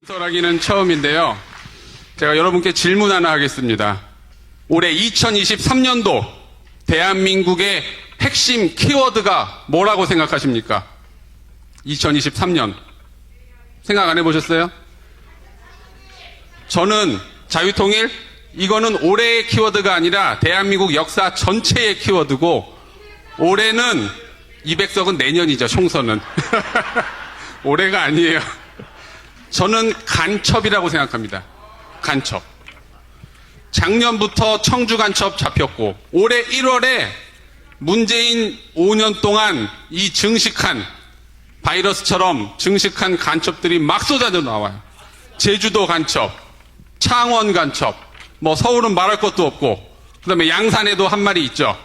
설하기는 처음인데요. 제가 여러분께 질문 하나 하겠습니다. 올해 2023년도 대한민국의 핵심 키워드가 뭐라고 생각하십니까? 2023년. 생각 안 해보셨어요? 저는 자유통일? 이거는 올해의 키워드가 아니라 대한민국 역사 전체의 키워드고, 올해는 200석은 내년이죠, 총선은. 올해가 아니에요. 저는 간첩이라고 생각합니다. 간첩. 작년부터 청주 간첩 잡혔고, 올해 1월에 문재인 5년 동안 이 증식한 바이러스처럼 증식한 간첩들이 막 쏟아져 나와요. 제주도 간첩, 창원 간첩, 뭐 서울은 말할 것도 없고, 그 다음에 양산에도 한 마리 있죠.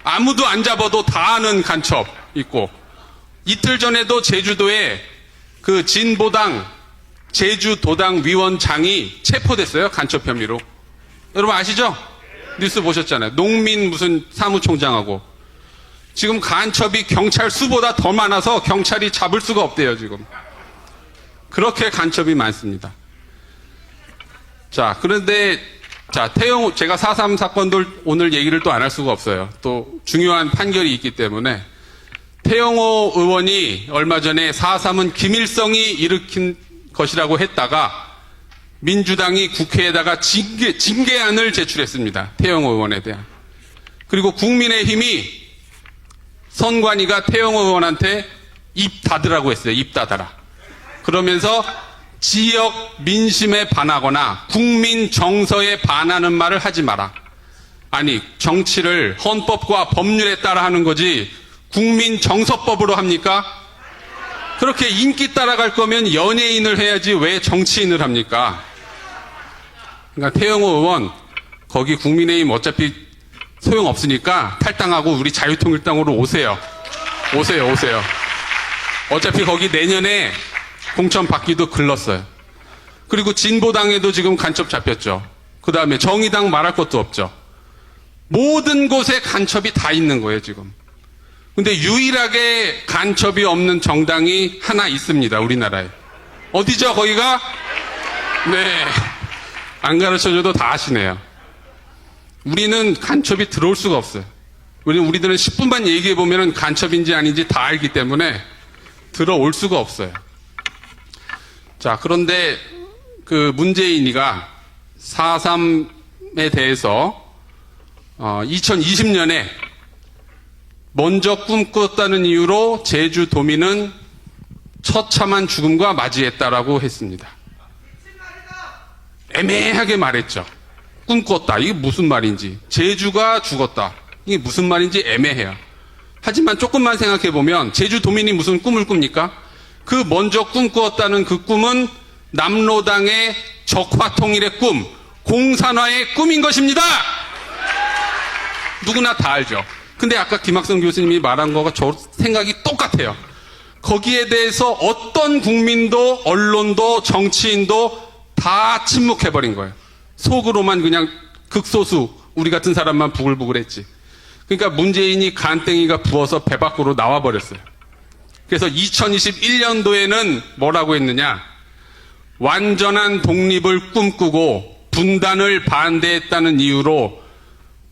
아무도 안 잡아도 다 아는 간첩 있고, 이틀 전에도 제주도에 그 진보당 제주도당 위원장이 체포됐어요. 간첩 혐의로. 여러분 아시죠? 뉴스 보셨잖아요. 농민 무슨 사무총장하고. 지금 간첩이 경찰 수보다 더 많아서 경찰이 잡을 수가 없대요, 지금. 그렇게 간첩이 많습니다. 자, 그런데, 자, 제가 4.3 사건들 오늘 얘기를 또 안 할 수가 없어요. 또 중요한 판결이 있기 때문에. 태영호 의원이 얼마 전에 4.3은 김일성이 일으킨 것이라고 했다가 민주당이 국회에다가 징계안을 제출했습니다. 태영호 의원에 대한. 그리고 국민의힘이 선관위가 태영호 의원한테 입 닫으라고 했어요. 입 닫아라. 그러면서 지역 민심에 반하거나 국민 정서에 반하는 말을 하지 마라. 아니, 정치를 헌법과 법률에 따라 하는 거지 국민 정서법으로 합니까? 그렇게 인기 따라갈 거면 연예인을 해야지 왜 정치인을 합니까? 그러니까 태영호 의원, 거기 국민의힘 어차피 소용없으니까 탈당하고 우리 자유통일당으로 오세요. 오세요. 어차피 거기 내년에 공천 받기도 글렀어요. 그리고 진보당에도 지금 간첩 잡혔죠. 그 다음에 정의당 말할 것도 없죠. 모든 곳에 간첩이 다 있는 거예요, 지금. 근데 유일하게 간첩이 없는 정당이 하나 있습니다, 우리나라에. 어디죠, 거기가? 네. 안 가르쳐줘도 다 아시네요. 우리는 간첩이 들어올 수가 없어요. 우리들은 10분만 얘기해보면 간첩인지 아닌지 다 알기 때문에 들어올 수가 없어요. 자, 그런데 그 문재인이가 4.3에 대해서 2020년에 먼저 꿈꿨다는 이유로 제주도민은 처참한 죽음과 맞이했다라고 했습니다. 애매하게 말했죠. 꿈꿨다. 이게 무슨 말인지. 제주가 죽었다. 이게 무슨 말인지 애매해요. 하지만 조금만 생각해보면 제주도민이 무슨 꿈을 꿉니까? 그 먼저 꿈꾸었다는 그 꿈은 남로당의 적화통일의 꿈, 공산화의 꿈인 것입니다. 누구나 다 알죠. 근데 아까 김학성 교수님이 말한 거가 저 생각이 똑같아요. 거기에 대해서 어떤 국민도 언론도 정치인도 다 침묵해버린 거예요. 속으로만 그냥 극소수 우리 같은 사람만 부글부글했지. 그러니까 문재인이 간땡이가 부어서 배 밖으로 나와버렸어요. 그래서 2021년도에는 뭐라고 했느냐. 완전한 독립을 꿈꾸고 분단을 반대했다는 이유로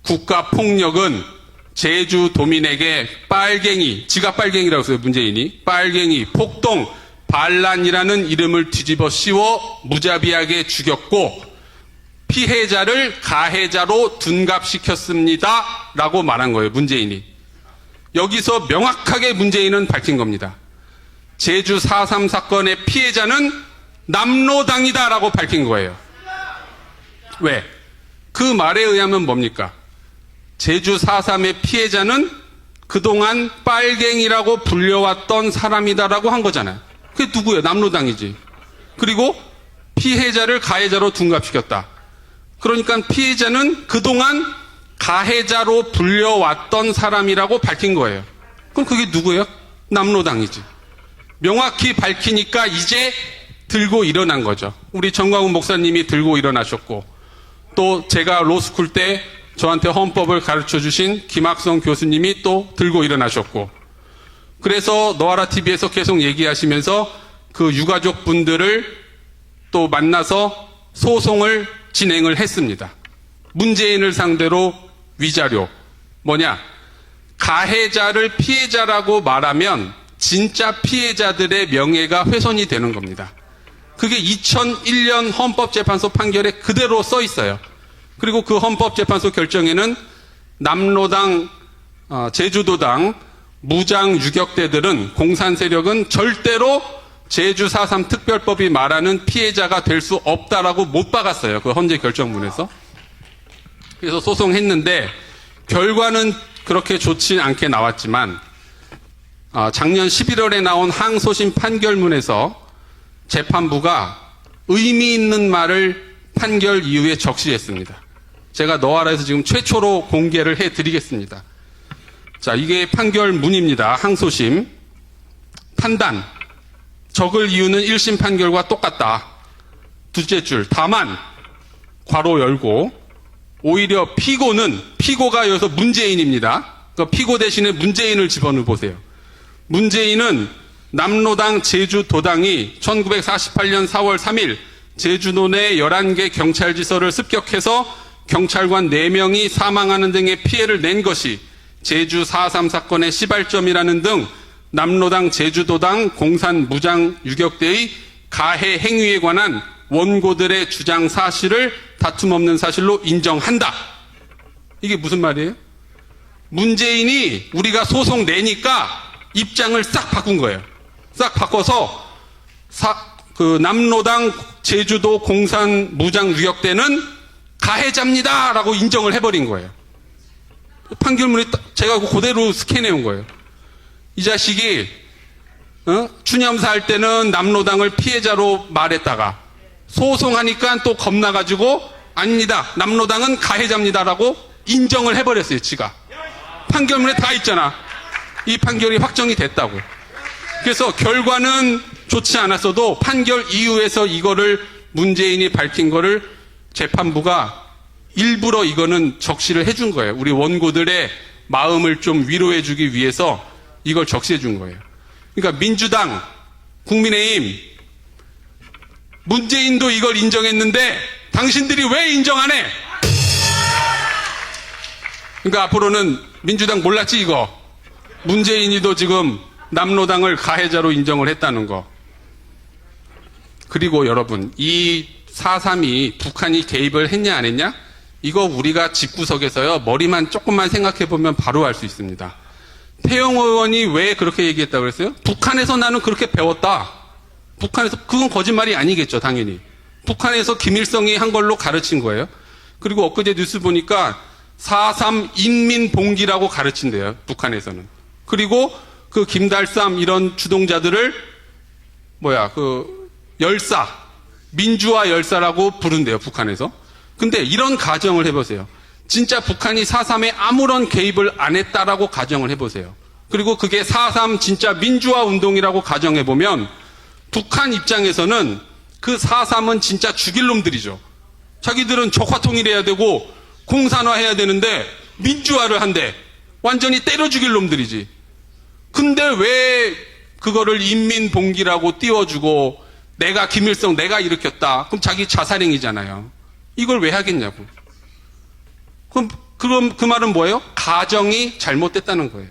국가폭력은 제주도민에게 빨갱이, 지가 빨갱이라고 했어요, 문재인이. 빨갱이, 폭동, 반란이라는 이름을 뒤집어 씌워 무자비하게 죽였고 피해자를 가해자로 둔갑시켰습니다. 라고 말한 거예요, 문재인이. 여기서 명확하게 문재인은 밝힌 겁니다. 제주 4.3 사건의 피해자는 남로당이다 라고 밝힌 거예요. 왜? 그 말에 의하면 뭡니까? 제주 4.3의 피해자는 그동안 빨갱이라고 불려왔던 사람이다라고 한 거잖아요. 그게 누구예요? 남로당이지. 그리고 피해자를 가해자로 둔갑시켰다. 그러니까 피해자는 그동안 가해자로 불려왔던 사람이라고 밝힌 거예요. 그럼 그게 누구예요? 남로당이지. 명확히 밝히니까 이제 들고 일어난 거죠. 우리 정광훈 목사님이 들고 일어나셨고, 또 제가 로스쿨 때 저한테 헌법을 가르쳐 주신 김학성 교수님이 또 들고 일어나셨고, 그래서 너아라 TV에서 계속 얘기하시면서 그 유가족 분들을 또 만나서 소송을 진행을 했습니다. 문재인을 상대로 위자료. 뭐냐? 가해자를 피해자라고 말하면 진짜 피해자들의 명예가 훼손이 되는 겁니다. 그게 2001년 헌법재판소 판결에 그대로 써 있어요. 그리고 그 헌법재판소 결정에는 남로당, 제주도당, 무장 유격대들은 공산 세력은 절대로 제주 4.3 특별법이 말하는 피해자가 될 수 없다라고 못 박았어요. 그 헌재 결정문에서. 그래서 소송했는데 결과는 그렇게 좋지 않게 나왔지만 작년 11월에 나온 항소심 판결문에서 재판부가 의미 있는 말을 판결 이후에 적시했습니다. 제가 너와라에서 지금 최초로 공개를 해드리겠습니다. 자, 이게 판결문입니다. 항소심. 판단. 적을 이유는 1심 판결과 똑같다. 둘째 줄. 다만 괄호 열고 오히려 피고가 여기서 문재인입니다. 그러니까 피고 대신에 문재인을 집어넣어 보세요. 문재인은 남로당 제주도당이 1948년 4월 3일 제주도 내 11개 경찰지서를 습격해서 경찰관 4명이 사망하는 등의 피해를 낸 것이 제주 4.3 사건의 시발점이라는 등 남로당 제주도당 공산 무장 유격대의 가해 행위에 관한 원고들의 주장 사실을 다툼 없는 사실로 인정한다. 이게 무슨 말이에요? 문재인이 우리가 소송 내니까 입장을 싹 바꾼 거예요. 싹 바꿔서 남로당 제주도 공산 무장 유격대는 가해자입니다 라고 인정을 해버린 거예요. 판결문에 제가 그대로 스캔해온 거예요. 이 자식이 추념사 할 때는 남로당을 피해자로 말했다가 소송하니까 또 겁나가지고 아닙니다. 남로당은 가해자입니다라고 인정을 해버렸어요. 지가. 판결문에 다 있잖아. 이 판결이 확정이 됐다고. 그래서 결과는 좋지 않았어도 판결 이후에서 이거를 문재인이 밝힌 거를 재판부가 일부러 이거는 적시를 해준 거예요. 우리 원고들의 마음을 좀 위로해주기 위해서 이걸 적시해준 거예요. 그러니까 민주당, 국민의힘, 문재인도 이걸 인정했는데 당신들이 왜 인정 안 해? 그러니까 앞으로는 민주당 몰랐지 이거. 문재인이도 지금 남로당을 가해자로 인정을 했다는 거. 그리고 여러분, 이 4.3이 북한이 개입을 했냐 안 했냐? 이거 우리가 집구석에서요 머리만 조금만 생각해보면 바로 알 수 있습니다. 태영 의원이 왜 그렇게 얘기했다고 그랬어요? 북한에서 나는 그렇게 배웠다. 북한에서, 그건 거짓말이 아니겠죠, 당연히. 북한에서 김일성이 한 걸로 가르친 거예요. 그리고 엊그제 뉴스 보니까 4.3 인민봉기라고 가르친대요, 북한에서는. 그리고 그 김달삼 이런 주동자들을 열사, 민주화 열사라고 부른대요, 북한에서. 근데 이런 가정을 해보세요. 진짜 북한이 4.3에 아무런 개입을 안 했다라고 가정을 해보세요. 그리고 그게 4.3 진짜 민주화 운동이라고 가정해보면 북한 입장에서는 그 4.3은 진짜 죽일 놈들이죠. 자기들은 적화통일해야 되고 공산화해야 되는데 민주화를 한대. 완전히 때려 죽일 놈들이지. 근데 왜 그거를 인민봉기라고 띄워주고 내가 김일성 내가 일으켰다. 그럼 자기 자살행위잖아요. 이걸 왜 하겠냐고. 그럼 그 말은 뭐예요? 가정이 잘못됐다는 거예요.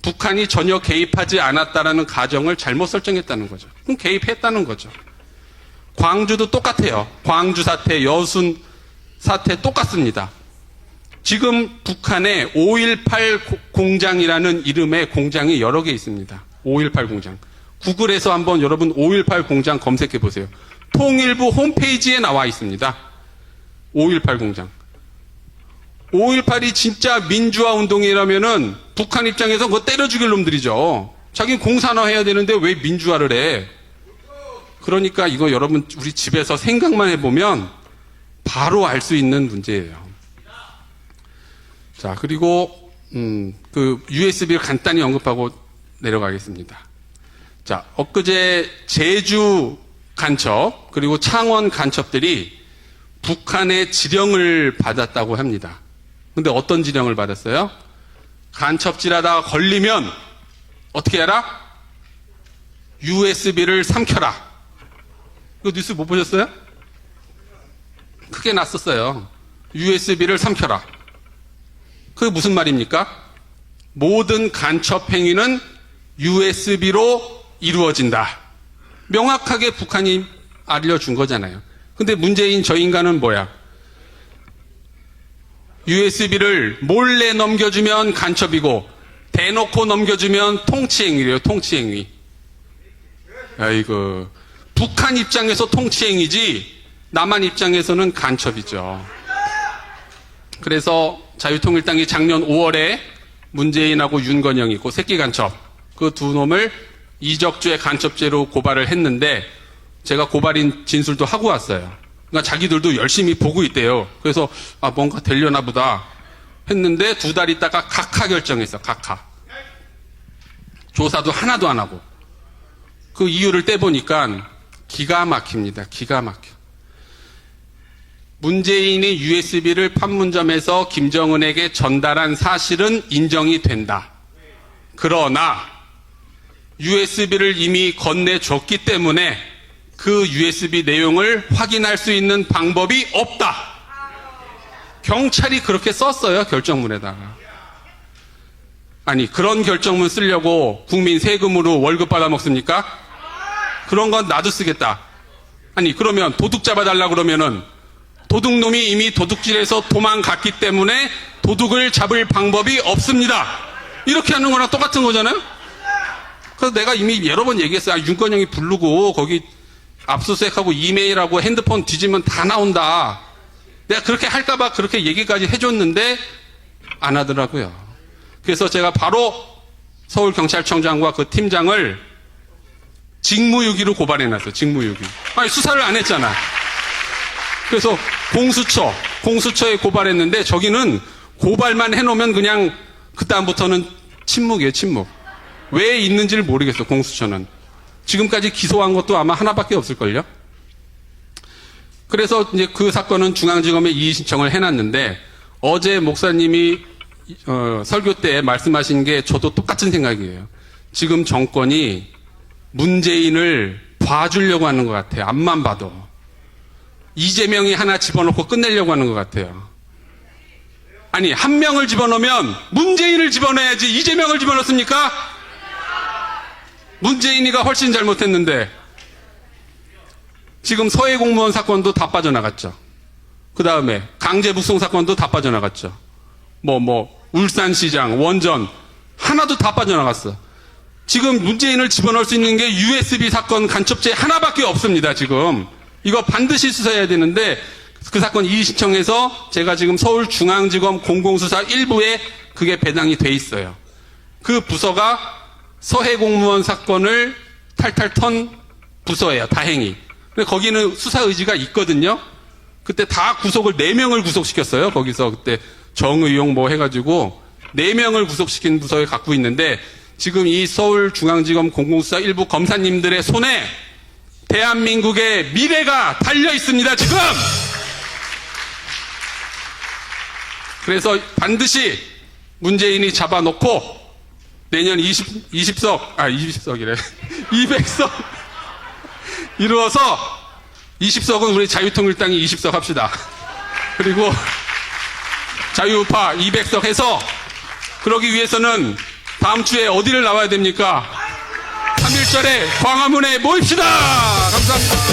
북한이 전혀 개입하지 않았다라는 가정을 잘못 설정했다는 거죠. 그럼 개입했다는 거죠. 광주도 똑같아요. 광주 사태, 여순 사태 똑같습니다. 지금 북한에 5.18 공장이라는 이름의 공장이 여러 개 있습니다. 5.18 공장. 구글에서 한번 여러분 5.18 공장 검색해 보세요. 통일부 홈페이지에 나와 있습니다. 5.18 공장. 5.18이 진짜 민주화 운동이라면은 북한 입장에서 그거 때려 죽일 놈들이죠. 자기는 공산화해야 되는데 왜 민주화를 해? 그러니까 이거 여러분 우리 집에서 생각만 해보면 바로 알 수 있는 문제예요. 자, 그리고 그 USB를 간단히 언급하고 내려가겠습니다. 자, 엊그제 제주 간첩 그리고 창원 간첩들이 북한의 지령을 받았다고 합니다. 근데 어떤 지령을 받았어요? 간첩질하다가 걸리면 어떻게 해라? USB를 삼켜라. 이거 뉴스 못 보셨어요? 크게 났었어요. USB를 삼켜라. 그게 무슨 말입니까? 모든 간첩 행위는 USB로 이루어진다. 명확하게 북한이 알려준 거잖아요. 근데 문재인 저 인간은 뭐야? USB를 몰래 넘겨주면 간첩이고 대놓고 넘겨주면 통치행위래요. 통치행위. 아이고, 북한 입장에서 통치행위지 남한 입장에서는 간첩이죠. 그래서 자유통일당이 작년 5월에 문재인하고 윤건영이 있고 새끼 간첩 그 두 놈을 이적죄 간첩죄로 고발을 했는데 제가 고발인 진술도 하고 왔어요. 그러니까 자기들도 열심히 보고 있대요. 그래서 뭔가 되려나 보다 했는데 2달 있다가 각하 결정했어. 각하. 조사도 하나도 안 하고. 그 이유를 떼보니까 기가 막힙니다. 기가 막혀. 문재인이 USB를 판문점에서 김정은에게 전달한 사실은 인정이 된다. 그러나 USB를 이미 건네줬기 때문에 그 USB 내용을 확인할 수 있는 방법이 없다. 경찰이 그렇게 썼어요. 결정문에다가. 아니, 그런 결정문 쓰려고 국민 세금으로 월급 받아먹습니까? 그런 건 나도 쓰겠다. 아니, 그러면 도둑 잡아달라 그러면은 도둑놈이 이미 도둑질해서 도망갔기 때문에 도둑을 잡을 방법이 없습니다. 이렇게 하는 거랑 똑같은 거잖아요? 그래서 내가 이미 여러 번 얘기했어요. 윤건영이 부르고 거기 압수수색하고 이메일하고 핸드폰 뒤지면 다 나온다. 내가 그렇게 할까봐 그렇게 얘기까지 해줬는데 안 하더라고요. 그래서 제가 바로 서울경찰청장과 그 팀장을 직무유기로 고발해놨어요. 직무유기. 아니, 수사를 안 했잖아. 그래서 공수처에 고발했는데 저기는 고발만 해놓으면 그냥 그다음부터는 침묵이에요. 침묵. 왜 있는지를 모르겠어. 공수처는. 지금까지 기소한 것도 아마 하나밖에 없을걸요. 그래서 이제 그 사건은 중앙지검에 이의 신청을 해놨는데 어제 목사님이 설교 때 말씀하신 게 저도 똑같은 생각이에요. 지금 정권이 문재인을 봐주려고 하는 것 같아요. 앞만 봐도. 이재명이 하나 집어넣고 끝내려고 하는 것 같아요. 아니, 한 명을 집어넣으면 문재인을 집어넣어야지 이재명을 집어넣습니까? 문재인이가 훨씬 잘못했는데 지금 서해 공무원 사건도 다 빠져나갔죠. 그 다음에 강제 북송 사건도 다 빠져나갔죠. 울산시장, 원전 하나도 다 빠져나갔어. 지금 문재인을 집어넣을 수 있는 게 USB 사건 간첩죄 하나밖에 없습니다. 지금 이거 반드시 수사해야 되는데 그 사건 이의 신청해서 제가 지금 서울중앙지검 공공수사 1부에 그게 배당이 돼 있어요. 그 부서가 서해 공무원 사건을 탈탈 턴 부서예요. 다행히. 근데 거기는 수사 의지가 있거든요. 그때 다 구속을 4명을 구속시켰어요. 거기서 그때 정의용 해가지고 4명을 구속시킨 부서에 갖고 있는데 지금 이 서울중앙지검 공공수사 1부 검사님들의 손에 대한민국의 미래가 달려 있습니다. 지금. 그래서 반드시 문재인이 잡아놓고 내년 200석이래. 이루어서 20석은 우리 자유통일당이 20석 합시다. 그리고 자유우파 200석 해서 그러기 위해서는 다음 주에 어디를 나와야 됩니까? 3.1절에 광화문에 모입시다. 감사합니다.